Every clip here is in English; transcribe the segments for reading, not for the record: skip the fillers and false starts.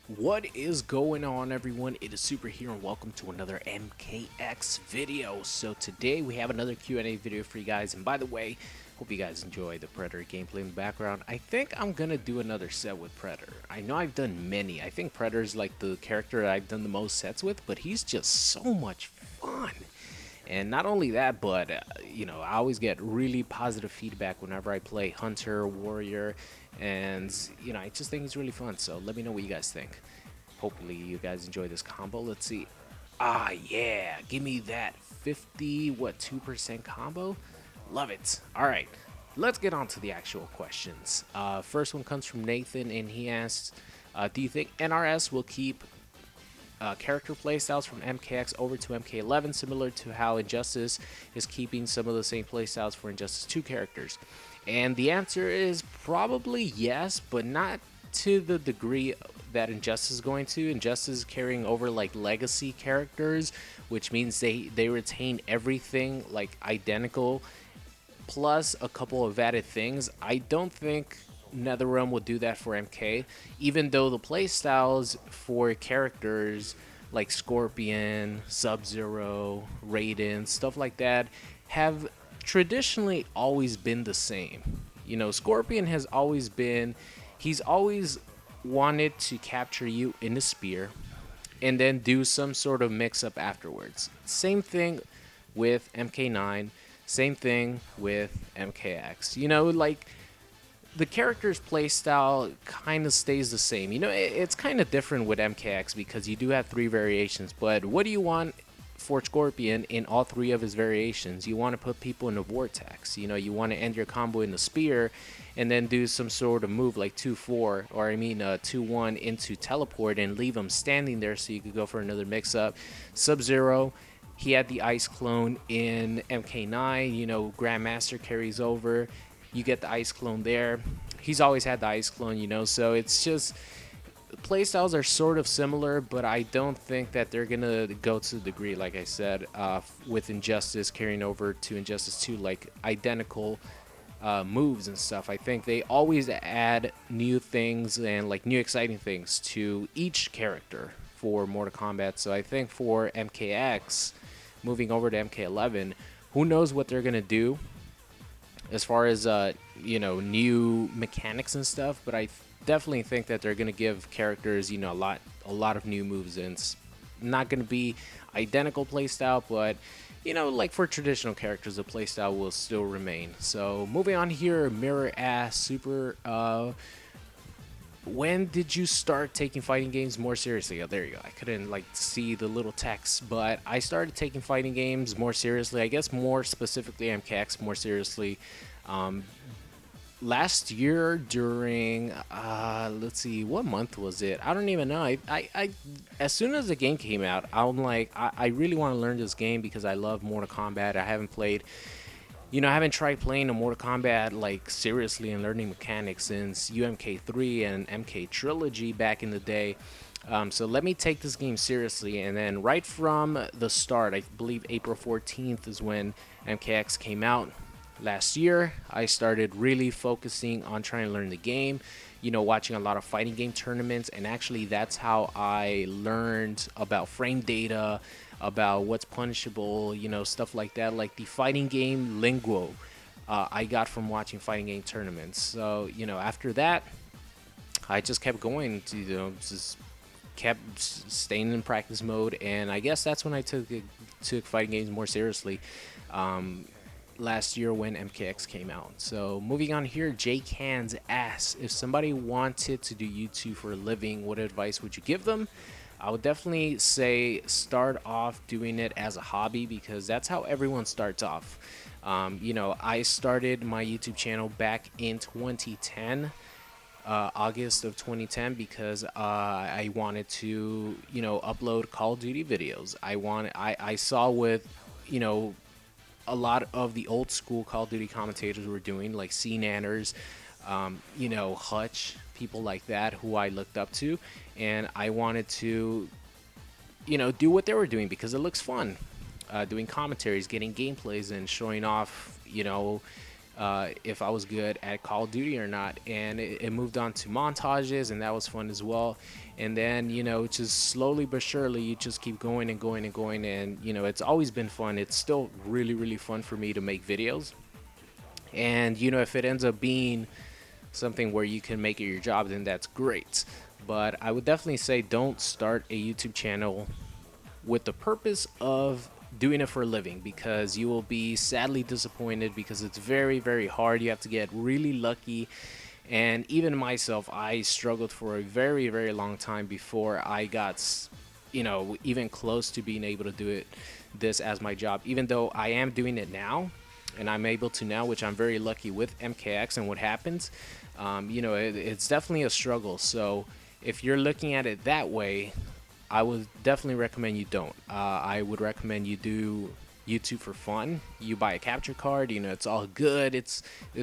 What is going on, everyone? It is Super here and welcome to another MKX video. So today we have another Q&A video for you guys, and by the way, hope you guys enjoy the Predator gameplay in the background. I think I'm gonna do another set with Predator. I know I've done many. I think Predator's like the character I've done the most sets with, but he's just so much fun. And not only that, but I always get really positive feedback whenever I play Hunter, Warrior, and I just think it's really fun. So let me know what you guys think. Hopefully you guys enjoy this combo. Let's see. Ah, yeah, give me that 2% combo. Love it. All right, let's get on to the actual questions. First one comes from Nathan, and he asks, do you think NRS will keep character playstyles from MKX over to MK11, similar to how Injustice is keeping some of the same playstyles for Injustice 2 characters? And the answer is probably yes, but not to the degree that Injustice is going to. Injustice is carrying over like legacy characters, which means they retain everything like identical, plus a couple of added things. I don't think NetherRealm will do that for MK, even though the playstyles for characters like Scorpion, Sub-Zero, Raiden, stuff like that have traditionally always been the same. Scorpion has always been, he's always wanted to capture you in a spear and then do some sort of mix up afterwards. Same thing with MK9, same thing with MKX. Like the character's playstyle kind of stays the same. It's kind of different with MKX because you do have three variations, but what do you want for Scorpion in all three of his variations? You want to put people in a vortex. You want to end your combo in the spear and then do some sort of move like 2-4, or 2-1 into teleport and leave them standing there so you could go for another mix-up. Sub-Zero, he had the Ice Clone in MK9. Grandmaster carries over. You get the Ice Clone there. He's always had the Ice Clone, so it's just playstyles are sort of similar, but I don't think that they're gonna go to the degree, like I said, with Injustice carrying over to Injustice 2, like identical moves and stuff. I think they always add new things and like new exciting things to each character for Mortal Kombat. So I think for MKX, moving over to MK11, who knows what they're gonna do as far as new mechanics and stuff, but I definitely think that they're going to give characters a lot of new moves, and it's not going to be identical playstyle, but like for traditional characters the playstyle will still remain. So moving on here, Mirror asks, Super, when did you start taking fighting games more seriously? Oh, there you go. I couldn't like see the little text, but I started taking fighting games more seriously. I guess more specifically MKX more seriously. Last year during let's see, what month was it? I don't even know. I as soon as the game came out, I'm like, I really want to learn this game because I love Mortal Kombat. I haven't played, I haven't tried playing a Mortal Kombat like seriously and learning mechanics since UMK3 and MK Trilogy back in the day. So let me take this game seriously, and then right from the start, I believe April 14th is when MKX came out last year, I started really focusing on trying to learn the game, watching a lot of fighting game tournaments, and actually that's how I learned about frame data, about what's punishable, stuff like that, like the fighting game lingo I got from watching fighting game tournaments. So, after that, I just kept going to, just kept staying in practice mode, and I guess that's when I took fighting games more seriously. Last year when MKX came out. So moving on here, Jake Hands asks, if somebody wanted to do YouTube for a living, what advice would you give them? I would definitely say start off doing it as a hobby, because that's how everyone starts off. I started my YouTube channel back in 2010, August of 2010, because I wanted to upload Call of Duty videos. I saw with a lot of the old school Call of Duty commentators were doing, like C Nanners, Hutch, people like that who I looked up to, and I wanted to, do what they were doing because it looks fun. Doing commentaries, getting gameplays, and showing off, if I was good at Call of Duty or not. And it moved on to montages, and that was fun as well. And then, you know, just slowly but surely, you just keep going and going and going. And, you know, it's always been fun. It's still really, really fun for me to make videos. And, you know, if it ends up being something where you can make it your job, then that's great. But I would definitely say don't start a YouTube channel with the purpose of doing it for a living, because you will be sadly disappointed, because it's very, very hard. You have to get really lucky. And even myself, I struggled for a very, very long time before I got, you know, even close to being able to do this as my job, even though I am doing it now. And I'm able to now, which I'm very lucky with MKX and what happens. You know, it's definitely a struggle. So if you're looking at it that way, I would definitely recommend you don't. I would recommend you do YouTube for fun. You buy a capture card, you know, it's all good. It's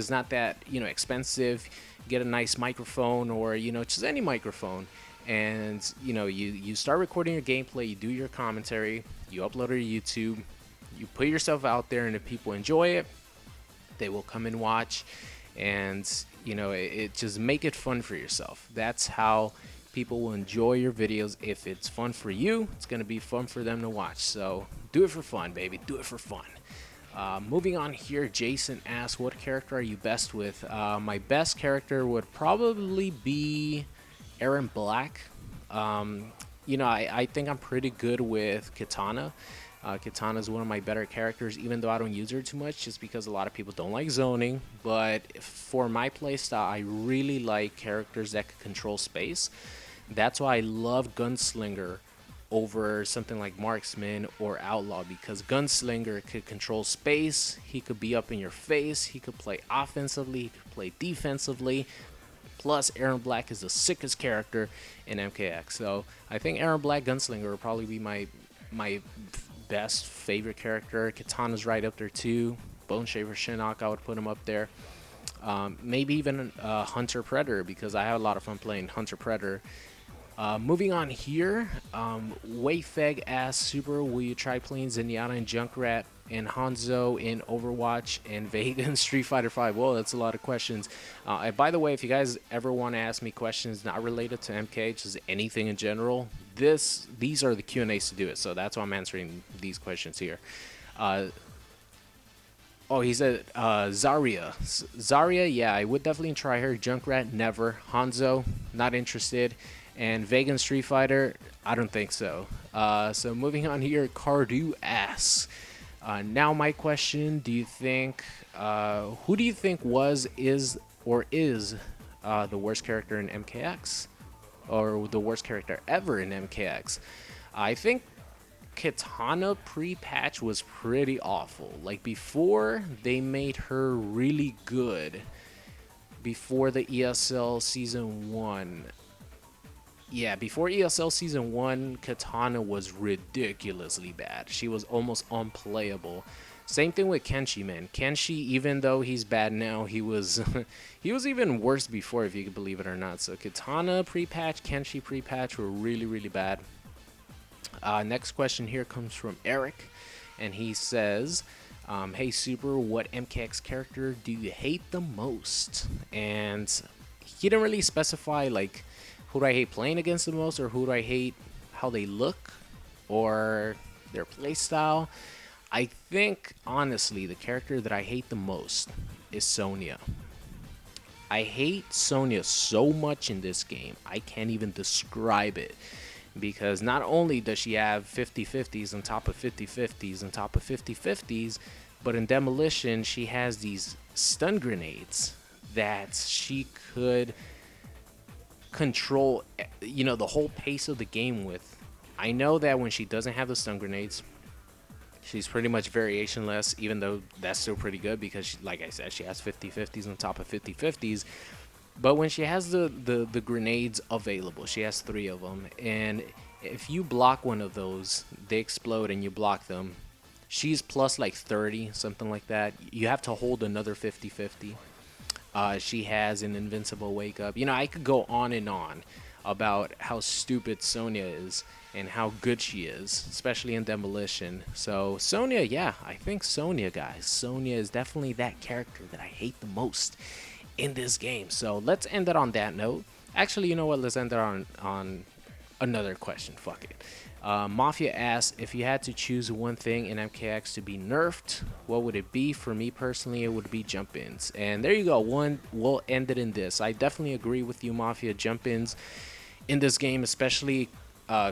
not that, you know, expensive. Get a nice microphone, or, you know, just any microphone. And, you know, you start recording your gameplay, you do your commentary, you upload it to YouTube, you put yourself out there, and if people enjoy it, they will come and watch. And, you know, it just make it fun for yourself. That's how people will enjoy your videos. If it's fun for you, it's going to be fun for them to watch. So do it for fun, baby. Do it for fun. Moving on here, Jason asks, what character are you best with? My best character would probably be Aaron Black. You know, I think I'm pretty good with Kitana. Kitana is one of my better characters, even though I don't use her too much, just because a lot of people don't like zoning. But for my playstyle, I really like characters that can control space. That's why I love Gunslinger over something like Marksman or Outlaw, because Gunslinger could control space, he could be up in your face, he could play offensively, he could play defensively. Plus, Aaron Black is the sickest character in MKX. So I think Aaron Black Gunslinger will probably be my best favorite character. Kitana's right up there too. Bone Shaver Shinnok, I would put him up there. Maybe even Hunter Predator, because I have a lot of fun playing Hunter Predator. Moving on here, Wayfeg asks, Super, will you try playing Zenyatta and Junkrat and Hanzo in Overwatch and Vega in Street Fighter 5? Well, that's a lot of questions. And by the way, if you guys ever want to ask me questions not related to MK, just anything in general, these are the Q&As to do it. So that's why I'm answering these questions here. Oh, he said Zarya. Zarya, yeah, I would definitely try her. Junkrat, never. Hanzo, not interested. And Vegan Street Fighter, I don't think so. So moving on here, Cardu asks, now my question, do you think, who do you think is the worst character in MKX? Or the worst character ever in MKX? I think Kitana pre-patch was pretty awful. Like, before they made her really good, before the ESL Season 1, yeah, before ESL Season 1, Kitana was ridiculously bad. She was almost unplayable. Same thing with Kenshi, man. Kenshi, even though he's bad now, he was he was even worse before, if you could believe it or not. So Kitana pre-patch, Kenshi pre-patch were really, really bad. Next question here comes from Eric, and he says, hey Super, what MKX character do you hate the most? And he didn't really specify, like, who do I hate playing against the most, or who do I hate how they look, or their playstyle. I think, honestly, the character that I hate the most is Sonya. I hate Sonya so much in this game, I can't even describe it. Because not only does she have 50-50s on top of 50-50s on top of 50-50s, but in Demolition, she has these stun grenades that she could control, you know, the whole pace of the game with. I know that when she doesn't have the stun grenades, she's pretty much variationless, even though that's still pretty good because, she, like I said, she has 50-50s on top of 50-50s. But when she has the grenades available, she has 3 of them, and if you block one of those, they explode and you block them. She's plus like 30, something like that. You have to hold another 50-50. She has an invincible wake up. You know, I could go on and on. about how stupid Sonya is and how good she is, especially in Demolition. So Sonya, yeah, I think Sonya, guys. Sonya is definitely that character that I hate the most in this game. So let's end it on that note. Actually, you know what? Let's end it on another question. Fuck it. Mafia asks, if you had to choose one thing in MKX to be nerfed, what would it be? For me personally, it would be jump ins. And there you go. We'll end it in this. I definitely agree with you, Mafia. Jump ins in this game, especially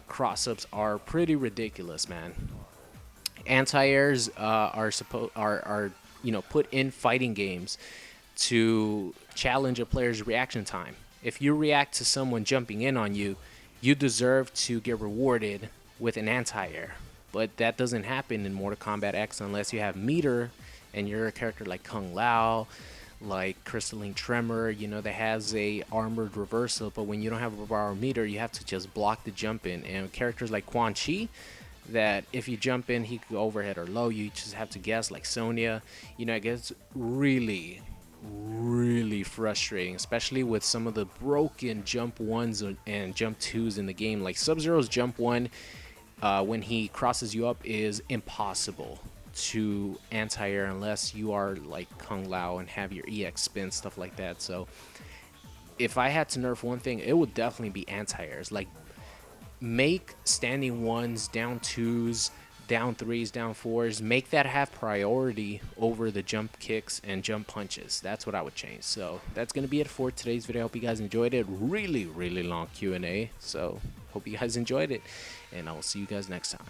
cross ups, are pretty ridiculous, man. Anti-airs are put in fighting games to challenge a player's reaction time. If you react to someone jumping in on you, you deserve to get rewarded with an anti-air. But that doesn't happen in Mortal Kombat X unless you have meter and you're a character like Kung Lao, like Crystalline Tremor, that has a armored reversal. But when you don't have a bar meter, you have to just block the jump in. And characters like Quan Chi, that if you jump in, he could go overhead or low. You just have to guess, like Sonya. It gets really, really frustrating, especially with some of the broken jump ones and jump twos in the game. Like Sub-Zero's jump one, when he crosses you up, is impossible to anti-air unless you are like Kung Lao and have your EX spin, stuff like that. So if I had to nerf one thing, it would definitely be anti-airs. Like, make standing ones, down twos, down threes, down fours, make that have priority over the jump kicks and jump punches. That's what I would change. So that's going to be it for today's video. I hope you guys enjoyed it. Really, really long Q&A. So hope you guys enjoyed it, and I will see you guys next time.